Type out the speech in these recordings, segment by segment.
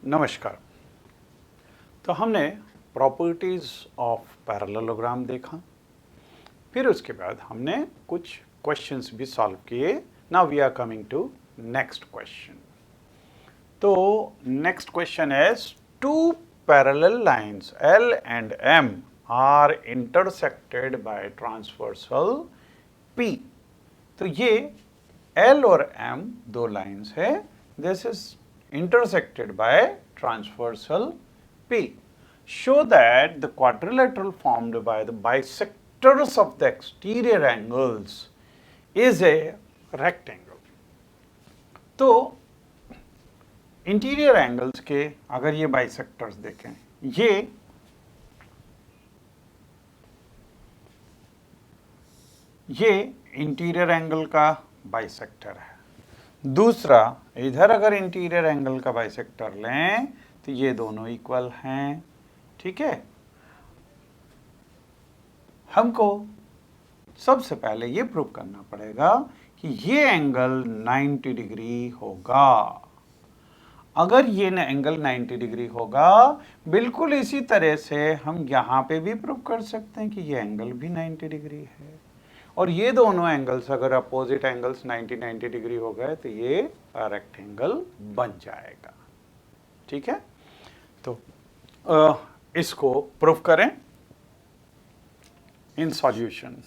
नमस्कार। तो हमने प्रॉपर्टीज ऑफ पैरेललोग्राम देखा, फिर उसके बाद हमने कुछ क्वेश्चंस भी सॉल्व किए। Now we are coming to next question. तो next question is two parallel lines L and M are intersected by transversal P। तो ये L और M दो लाइंस है, this is intersected by transversal P. Show that the quadrilateral formed by the bisectors of the exterior angles is a rectangle. तो interior angles के अगर ये bisectors देखें, ये इंटीरियर एंगल का बाइसेक्टर है। दूसरा, इधर अगर इंटीरियर एंगल का बाइसेक्टर लें तो ये दोनों इक्वल हैं। ठीक है, हमको सबसे पहले ये प्रूव करना पड़ेगा कि ये एंगल 90 डिग्री होगा। अगर ये एंगल 90 डिग्री होगा, बिल्कुल इसी तरह से हम यहाँ पे भी प्रूव कर सकते हैं कि ये एंगल भी 90 डिग्री है। और ये दोनों एंगल्स अगर अपोजिट एंगल्स 90 डिग्री हो गए तो ये रेक्टेंगल बन जाएगा। ठीक है, तो इसको प्रूफ करें इन सॉल्यूशन।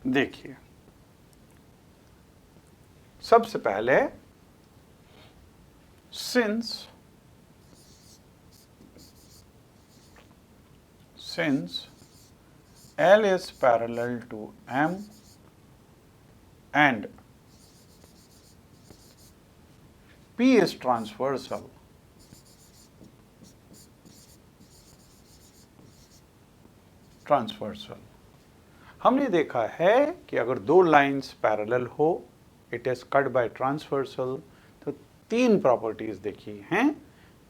देखिए, सबसे पहले since L is parallel to M and P is transversal, हमने देखा है कि अगर दो लाइंस पैरेलल हो, it is cut by transversal, तो तीन प्रॉपर्टीज देखी हैं।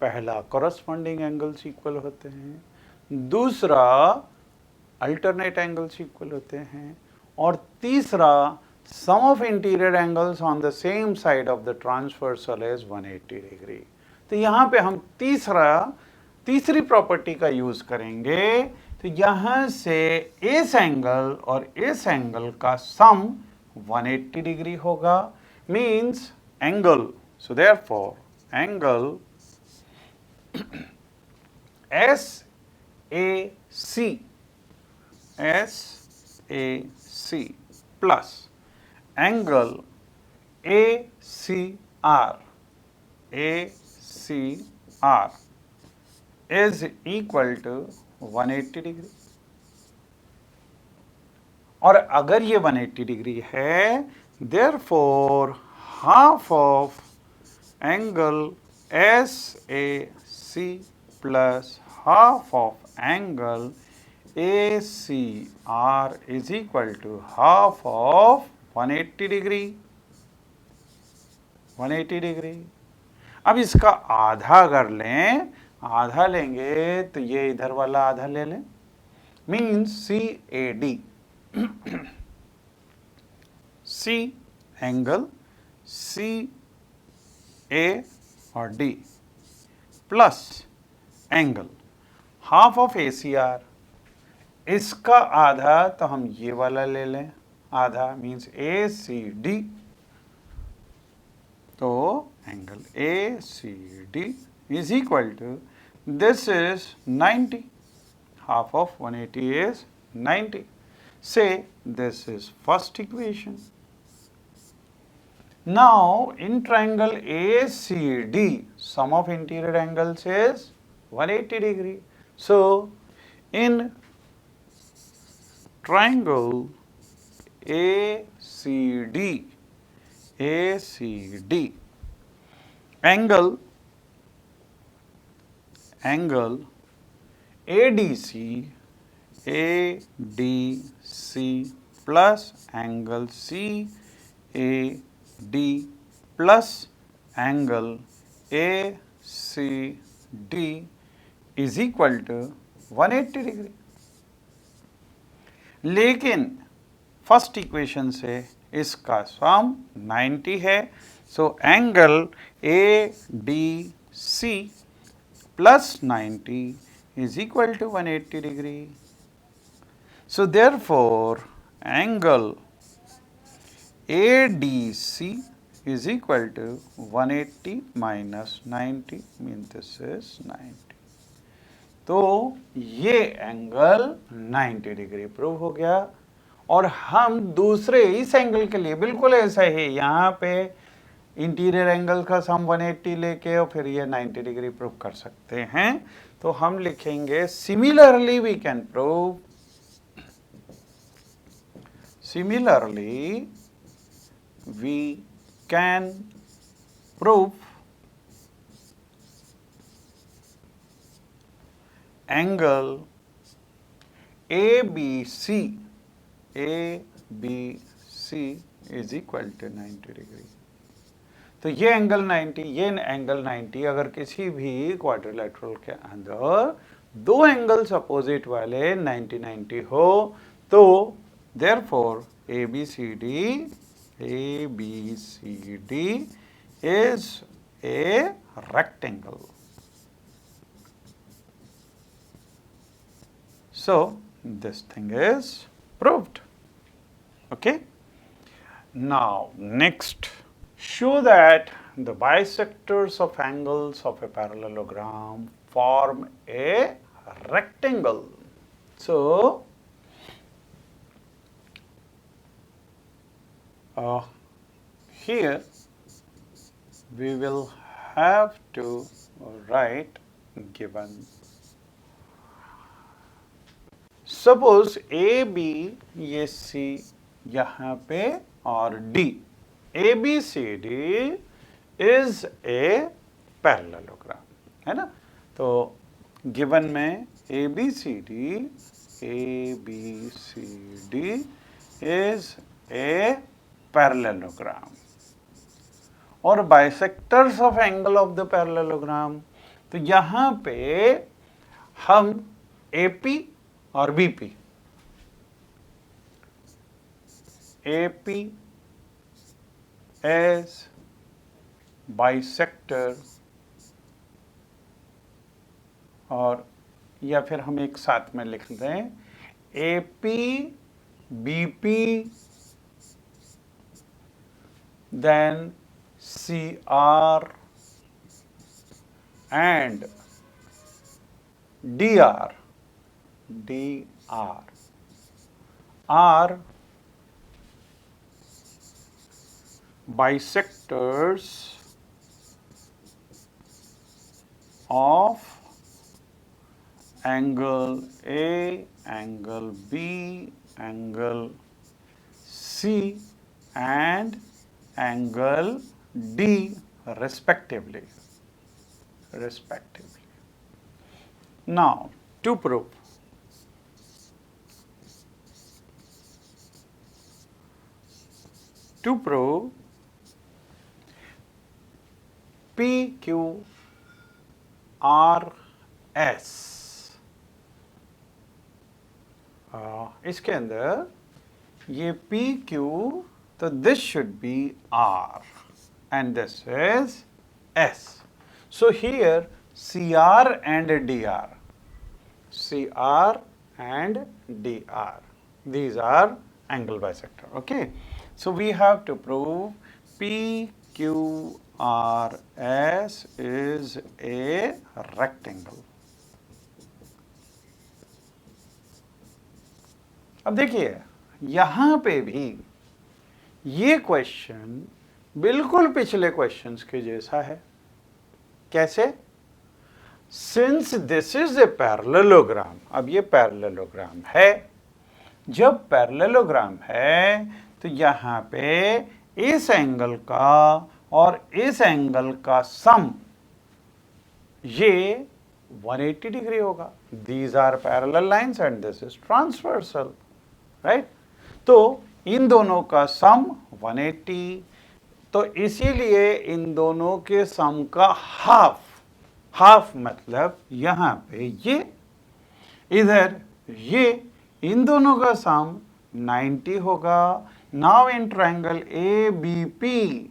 पहला, कॉरस्पॉन्डिंग एंगल्स इक्वल होते हैं, दूसरा अल्टरनेट एंगल्स इक्वल होते हैं, और तीसरा sum of interior angles on the same side of the transversal is 180 degree. तो यहाँ पे हम तीसरी प्रॉपर्टी का यूज करेंगे। तो यहाँ से इस एंगल और इस एंगल का सम 180 डिग्री होगा, means angle, so therefore angle SAC plus angle ACR is equal to 180 degree. और अगर ये 180 डिग्री है, therefore half of angle SAC plus half of angle ACR is equal to half of 180 degree. 180 degree. अब इसका आधा अगर लें, आधा लेंगे तो ये इधर वाला आधा ले लें, means CAD, C angle CA और D plus angle half of ACR, इसका आधा तो हम ये वाला ले लें, आधा मीन्स ACD। तो angle ACD is equal to, this is 90, half of 180 is 90. Say this is first equation. Now in triangle ACD, sum of interior angles is 180 degree. So in triangle ACD, angle ADC plus angle CAD plus angle ACD is equal to 180 degree. लेकिन first equation से इसका sum 90 है, so angle A D C plus 90 is equal to 180 degree. So therefore angle ADC is equal to 180 minus 90 means this is 90. तो ये angle 90 degree prove हो गया। और हम दूसरे इस एंगल के लिए बिल्कुल ऐसा ही यहाँ पे इंटीरियर एंगल का सम 180 लेके और फिर ये 90 डिग्री प्रूव कर सकते हैं। तो हम लिखेंगे similarly we can prove, similarly we can prove angle ABC is equal to 90 degree. तो ये एंगल 90, ये एंगल 90 अगर किसी भी क्वाड्रिलेटरल के अंदर दो एंगल्स अपोजिट वाले 90-90 हो तो therefore ABCD is a rectangle. So this thing is proved. Okay. Now next, show that the bisectors of angles of a parallelogram form a rectangle. So here we will have to write given. Suppose A, B, ये C यहाँ पे और D, ABCD is a parallelogram, है ना। तो given में ABCD is a parallelogram और bisectors of angle of the parallelogram, तो यहाँ पे हम AP और BP, AP as bisector और या फिर हम एक साथ में लिख दें AP BP then CR and DR are bisectors of angle A, angle B, angle C and angle D respectively. Now to prove, PQRS, इसके अंदर ये PQ, तो this should be R and this is S. So here CR and DR, these are angle bisector. Okay, so we have to prove PQRS is a rectangle. अब देखिए यहाँ पे भी ये क्वेश्चन बिल्कुल पिछले क्वेश्चंस के जैसा है। कैसे? Since this is a parallelogram, अब ये पैरेललोग्राम है, जब पैरेललोग्राम है तो यहाँ पे इस एंगल का और इस एंगल का सम ये 180 डिग्री होगा। These are parallel lines and this is transversal, right. तो इन दोनों का सम 180, तो इसीलिए इन दोनों के सम का हाफ मतलब यहाँ पे ये, इधर ये इन दोनों का सम 90 होगा। Now in triangle A B P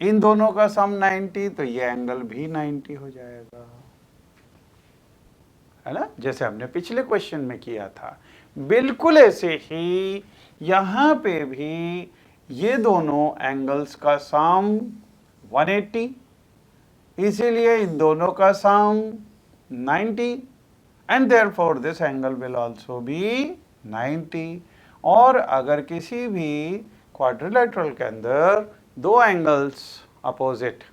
इन दोनों का सम 90, तो ये एंगल भी 90 हो जाएगा, है ना, जैसे हमने पिछले क्वेश्चन में किया था। बिल्कुल ऐसे ही यहां पे भी ये दोनों एंगल्स का सम 180, इसीलिए इन दोनों का sum 90 and therefore this angle will also be 90। और अगर किसी भी क्वाड्रिलेटरल के अंदर दो एंगल्स अपोजिट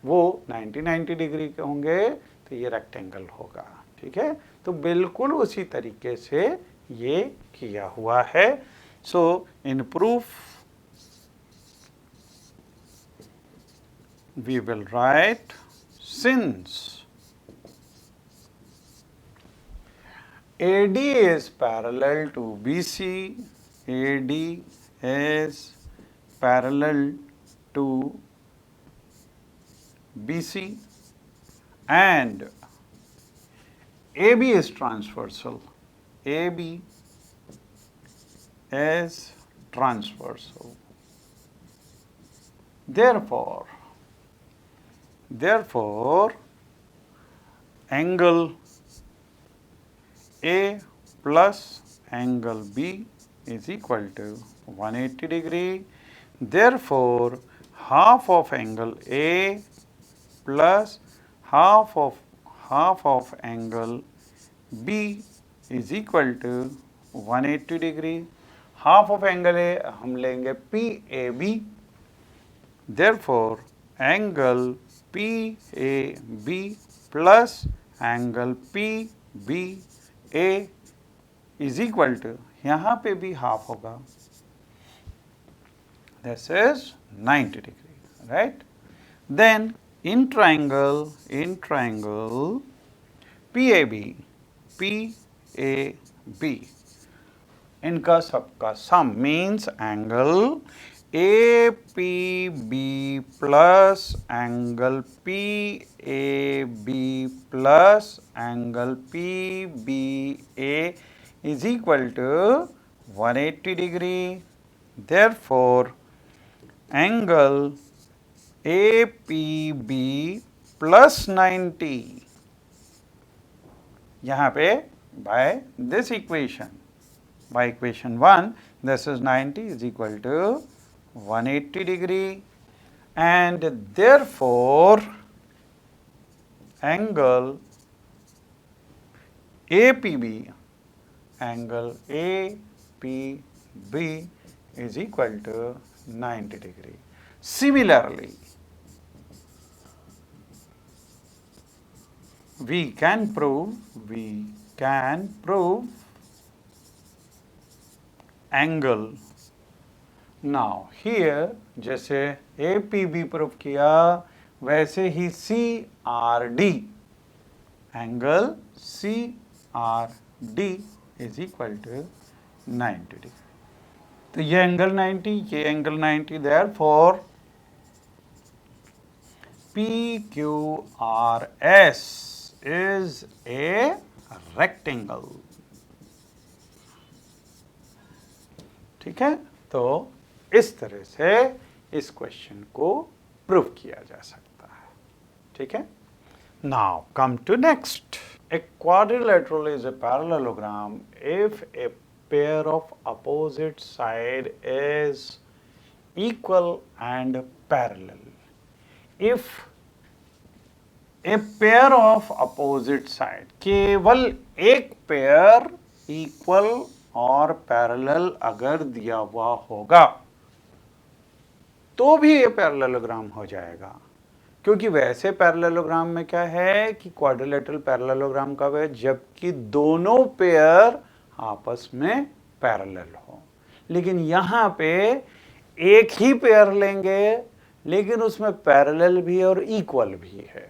वो 90 डिग्री के होंगे तो ये रेक्टेंगल होगा, ठीक है। तो बिल्कुल उसी तरीके से ये किया हुआ है। सो इन proof we will write, since AD is parallel to BC, AD is parallel to BC and AB is transversal, AB is transversal. Therefore, angle A plus angle B is equal to 180 degree. Therefore, half of angle A plus half of angle B is equal to 180 degree. Half of angle A हम लेंगे PAB. Therefore, angle PAB plus angle PBA is equal to, यहाँ पे भी half होगा, this is 90 degree, right? Then in triangle PAB इनका सबका सम means angle APB plus angle PAB plus angle PBA is equal to 180 degree. Therefore, angle APB plus 90 यहाँ पे by this equation, by equation 1, this is 90 is equal to 180 degree, and therefore angle APB is equal to 90 degree. Similarly, we can prove angle. Now here जैसे APB prove किया वैसे ही CRD, angle CRD is equal to 90 degree. तो ये angle 90, ये angle 90, therefore PQRS is a rectangle. ठीक है, तो इस तरह से इस क्वेश्चन को प्रूव किया जा सकता है, ठीक है। Now come to next. A quadrilateral is a parallelogram if a pair of opposite side is equal and parallel. If a pair of opposite side, केवल एक पेयर इक्वल और पैरेलल अगर दिया हुआ होगा तो भी ये पैरेललोग्राम हो जाएगा, क्योंकि वैसे पैरेललोग्राम में क्या है कि क्वाड्रिलेटरल पैरेललोग्राम कब है, जबकि दोनों पेयर आपस में पैरेलल हो। लेकिन यहाँ पे एक ही पेयर लेंगे लेकिन उसमें पैरेलल भी और इक्वल भी है।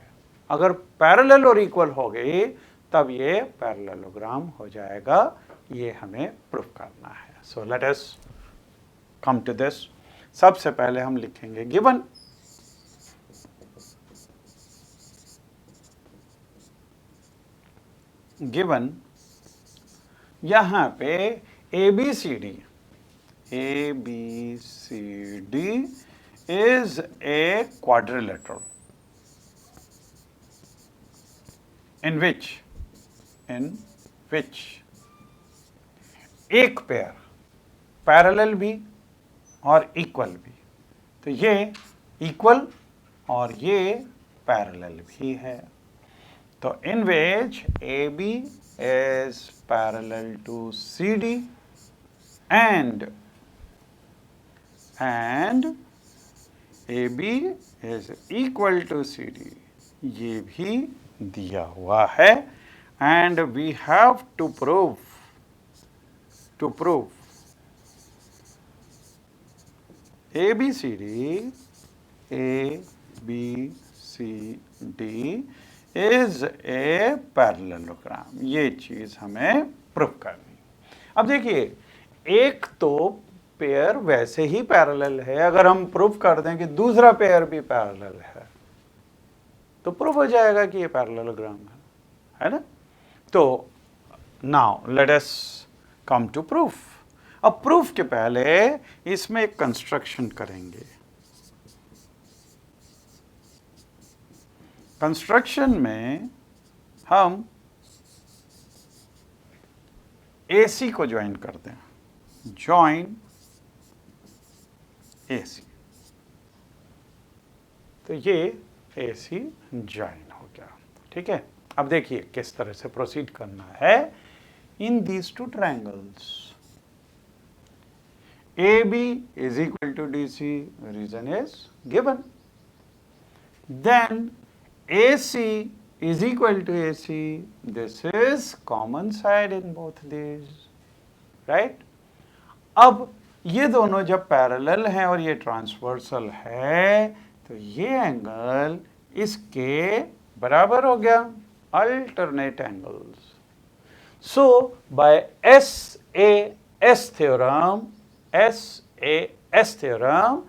अगर पैरेलल और इक्वल हो गई तब ये पैरेललोग्राम हो जाएगा, ये हमें प्रूफ करना है। So let us come to this. सबसे पहले हम लिखेंगे गिवन. यहाँ पे A B C D is a quadrilateral in which एक पेयर पैरेलल भी और इक्वल भी, तो ये इक्वल और ये पैरेलल भी है। तो in which A B is parallel to C D and A B is equal to C D, ये भी दिया हुआ है। And we have to prove A B C D is a parallelogram, ये चीज हमें प्रूव करनी। अब देखिए, एक तो पेयर वैसे ही पैरेलल है, अगर हम प्रूव कर दें कि दूसरा पेयर भी पैरेलल है तो प्रूव हो जाएगा कि ये पैरेललोग्राम है ना। तो now let us come to proof. अब प्रूफ के पहले इसमें एक कंस्ट्रक्शन करेंगे। कंस्ट्रक्शन में हम AC को ज्वाइन करते हैं, ज्वाइन AC, तो ये AC ज्वाइन हो गया। ठीक है, अब देखिए किस तरह से प्रोसीड करना है। In these two triangles AB is equal to DC, reason is given. Then AC is equal to AC, this is common side in both these, right? अब ये दोनों जब पैरेलल हैं और ये ट्रांसवर्सल है तो ये एंगल इसके बराबर हो गया, alternate angles. So by SAS theorem,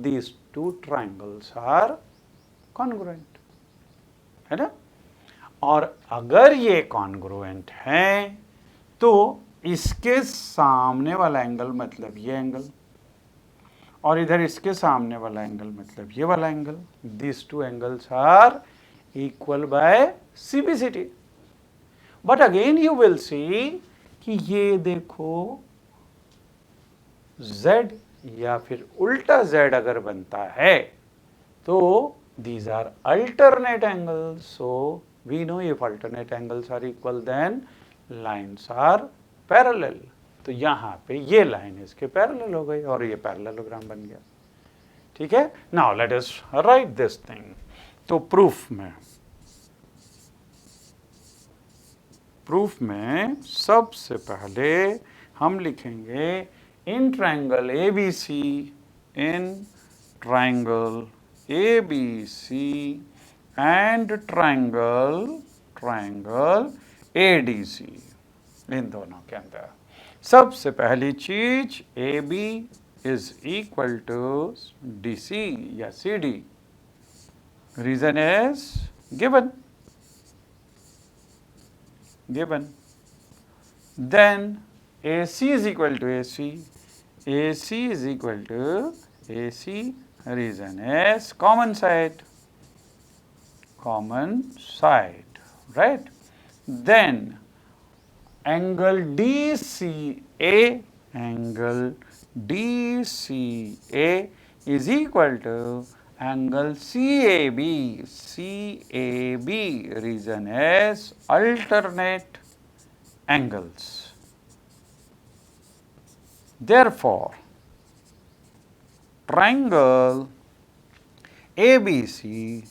these two triangles are congruent, है ना। और अगर ये congruent हैं तो इसके सामने वाला एंगल मतलब ये एंगल, और इधर इसके सामने वाला एंगल मतलब ये वाला angle, these two angles are equal by CPCT। But again you will see कि ये देखो Z या फिर उल्टा Z अगर बनता है तो these are alternate angles, so we know if alternate angles are equal then lines are parallel। तो यहाँ पे ये लाइन इसके पैरेलल हो गई और ये पैरेललोग्राम बन गया। ठीक है, now let us write this thing. तो प्रूफ में सबसे पहले हम लिखेंगे in triangle ABC and triangle ADC, इन दोनों के अंदर सबसे पहली चीज AB is equal to DC या CD, reason is given. Then AC is equal to AC is equal to AC, reason is common side, right? Then angle DCA is equal to angle CAB, reason is alternate angles. Therefore, triangle ABC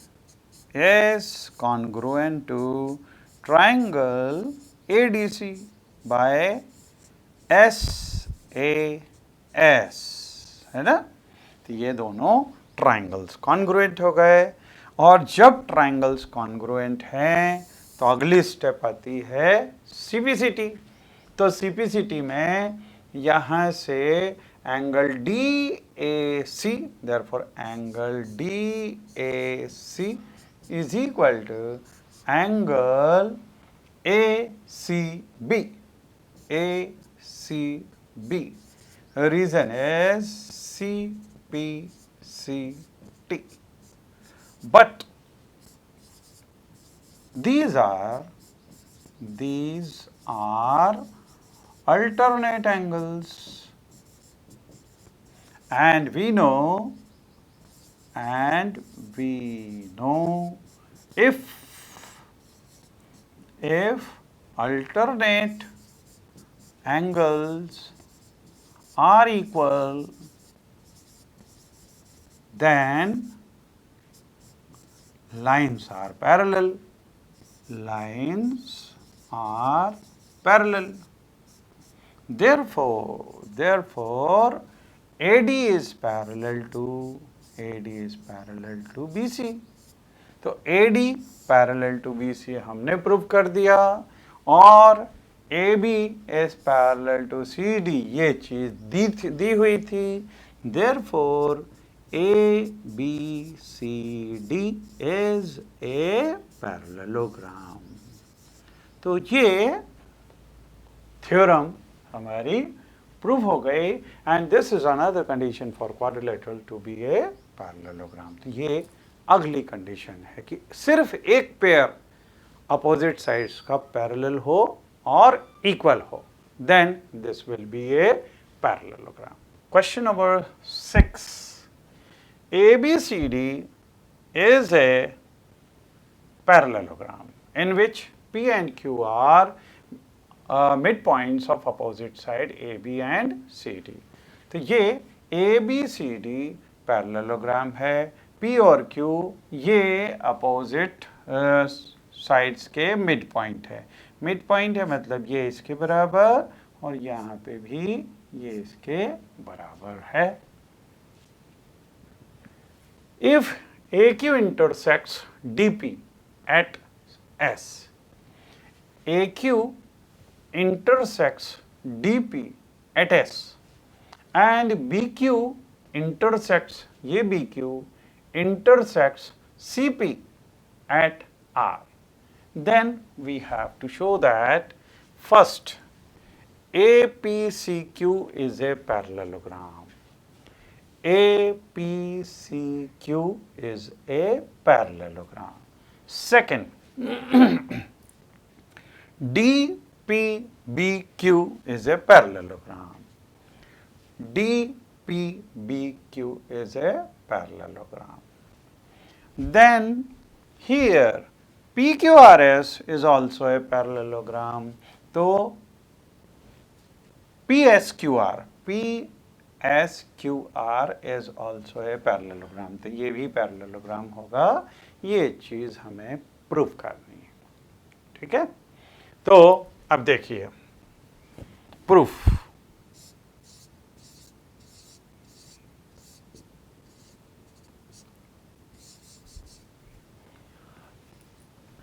is congruent to triangle ADC by SAS, है ना। तो ये दोनों triangles congruent हो गए, और जब triangles congruent हैं तो अगली स्टेप आती है CPCT। तो CPCT में यहाँ से angle DAC, therefore angle DAC is equal to angle ACB, ACB. Reason is CPCT. But these are alternate angles, and we know if alternate angles are equal, then lines are parallel. Lines are parallel. Therefore, AD is parallel to BC. तो AD parallel to BC हमने prove कर दिया, और AB is parallel to CD ये चीज दी हुई थी. Therefore, ABCD is a parallelogram. तो ये थ्योरम हमारी प्रूव हो गई, and this is another condition for quadrilateral to be a parallelogram. तो ये अगली कंडीशन है कि सिर्फ एक पेयर अपोजिट साइड्स का पैरेलल हो और इक्वल हो, then this will be a parallelogram. Question number 6. ABCD is a parallelogram in which P and Q are midpoints of opposite side AB and CD. तो ये ABCD पैरेललोग्राम है. P और Q ये opposite sides के mid point है. Mid point है मतलब ये इसके बराबर, और यहाँ पे भी ये इसके बराबर है. If AQ intersects DP at S, AQ intersects DP at S, and BQ intersects ये BQ intersects CP at R, then we have to show that first APCQ is a parallelogram. APCQ is a parallelogram. Second, DPBQ is a parallelogram. DPBQ is a parallelogram. Then here PQRS is also a parallelogram. So PSQR is also a parallelogram. तो ये भी parallelogram होगा. ये चीज हमें proof करनी है. ठीक है, तो अब देखिए प्रूफ.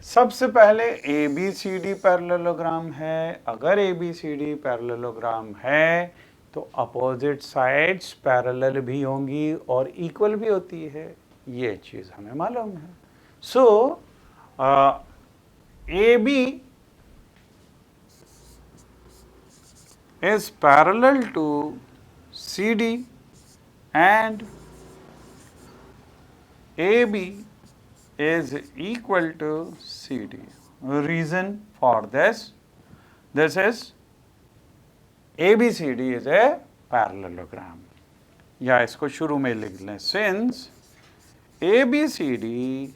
सबसे पहले ABCD पैरेललोग्राम है. अगर ABCD पैरेललोग्राम है तो अपोजिट साइड्स पैरेलल भी होंगी और इक्वल भी होती है. ये चीज हमें मालूम है. सो AB is parallel to CD and AB is equal to CD. Reason for this is ABCD is a parallelogram. या इसको शुरू में लिख लें. Since ABCD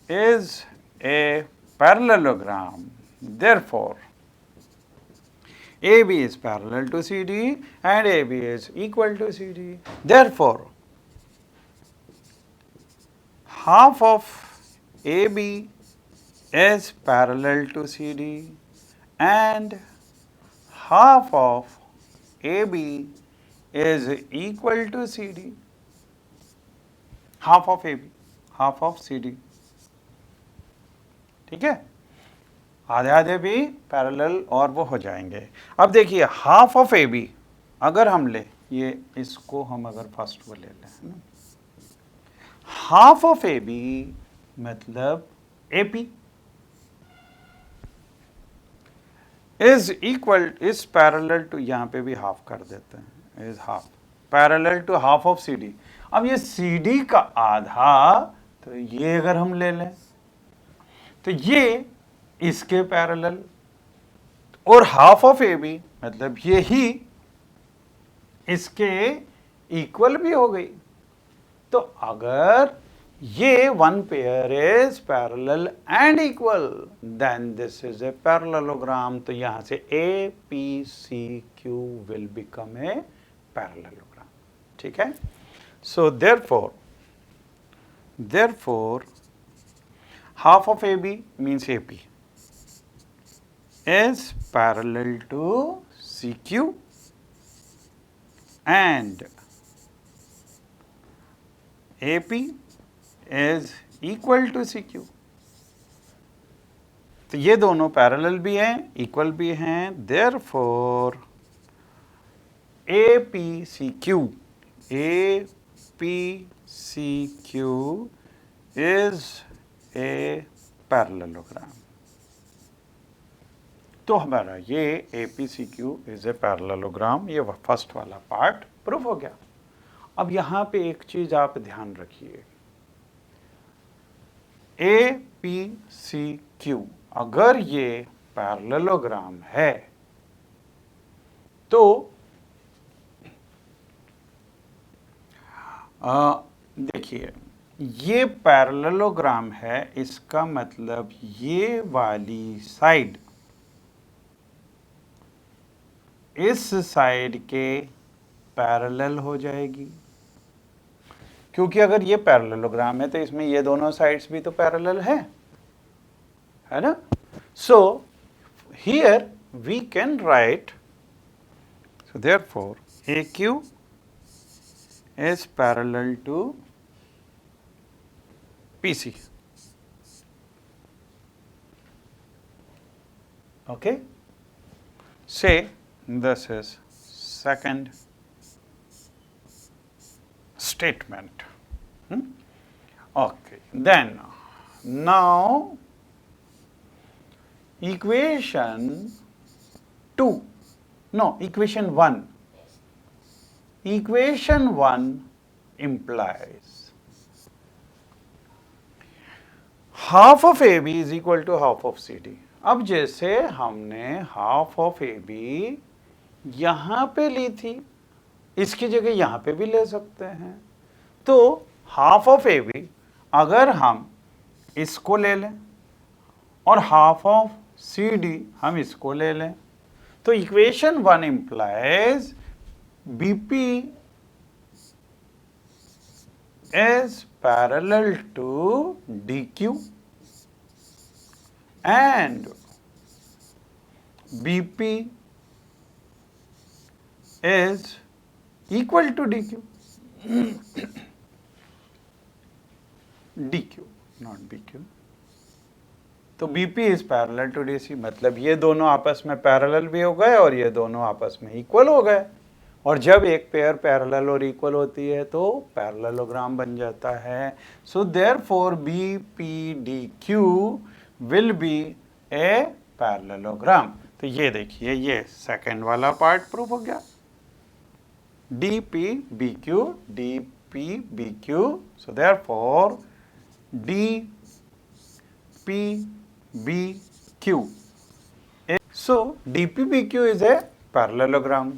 is a parallelogram, therefore AB is parallel to CD and AB is equal to CD. Therefore, half of AB is parallel to CD and half of AB is equal to CD. Half of AB, half of CD. ठीक है, आधे आधे भी parallel और वो हो जाएंगे. अब देखिए हाफ ऑफ AB अगर हम ले, ये इसको हम अगर फर्स्ट वो ले लें, हाफ ऑफ AB मतलब AP. Is equal is parallel to, यहाँ पे भी हाफ कर देते हैं, is half parallel to half of C D. अब ये सी डी का आधा, तो ये अगर हम ले लें तो ये इसके पैरेलल, और हाफ ऑफ ए बी मतलब ये ही इसके इक्वल भी हो गई। तो अगर ये one pair is parallel and equal, then this is a parallelogram. तो यहां से A P C Q will become a parallelogram. ठीक है। सो therefore half of AB means AP is parallel to CQ and AP is equal to CQ। तो ये दोनों parallel भी हैं, इक्वल भी हैं, therefore APCQ is a parallelogram। तो हमारा ये APCQ is a parallelogram, ये फर्स्ट वाला पार्ट प्रूफ हो गया। अब यहाँ पे एक चीज आप ध्यान रखिए, APCQ अगर ये पैरेललोग्राम है तो देखिए ये पैरेललोग्राम है, इसका मतलब ये वाली साइड इस साइड के पैरेलल हो जाएगी, क्योंकि अगर ये पैरेललोग्राम है तो इसमें ये दोनों साइड्स भी तो पैरेलल है ना। So here we can write, so therefore AQ is parallel to PC। Okay, say this is second statement। Okay, then now equation 2, no, equation 1 implies half of AB is equal to half of CD। अब जैसे हमने half of AB यहाँ पे ली थी, इसकी जगह यहाँ पे भी ले सकते हैं। तो half of AB अगर हम इसको ले लें और half of CD हम इसको ले लें, तो equation 1 implies BP is parallel to DQ and BP is equal to DQ। DQ not BQ। तो BP is parallel to DC मतलब ये दोनों आपस में पैरेलल भी हो गए और ये दोनों आपस में इक्वल हो गए, और जब एक पेयर पैरेलल और इक्वल होती है तो पैरेललोग्राम बन जाता है। So therefore BPDQ will be a parallelogram. तो ये देखिए ये सेकंड वाला पार्ट प्रूफ हो गया, DPBQ DPBQ। So therefore DPBQ, so DPBQ is a parallelogram.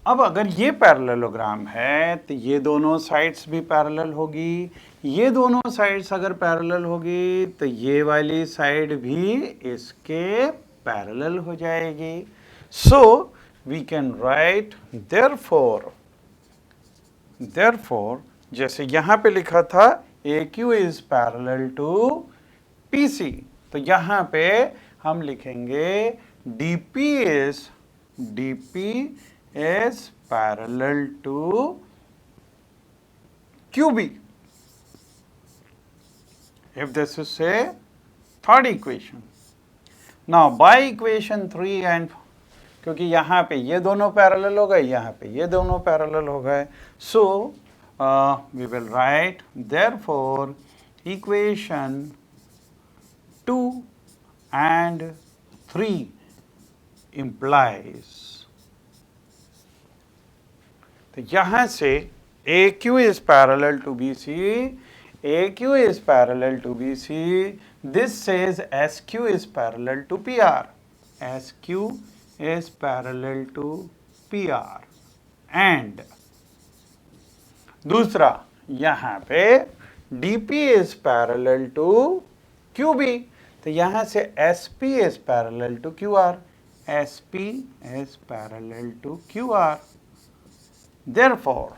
अब अगर ये पैरेललोग्राम है तो ये दोनों साइड्स भी पैरेलल होगी, ये दोनों साइड्स अगर पैरेलल होगी तो ये वाली साइड भी इसके पैरेलल हो जाएगी। So we can write therefore जैसे यहाँ पे लिखा था AQ is parallel to PC, तो यहाँ पे हम लिखेंगे DP is parallel to QB। if this is a third equation, now by equation 3 and क्योंकि यहाँ पे ये दोनों पैरेलल हो गए, यहाँ पे ये दोनों पैरेलल हो गए, so we will write therefore equation 2 and 3 implies, तो यहां से AQ is parallel to BC, AQ is parallel to BC, this says SQ is parallel to PR, SQ is parallel to PR and दूसरा यहाँ पे DP is parallel to QB, तो यहाँ से SP is parallel to QR, SP is parallel to QR. Therefore,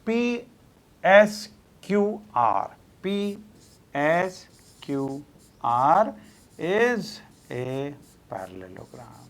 PSQR is a parallelogram.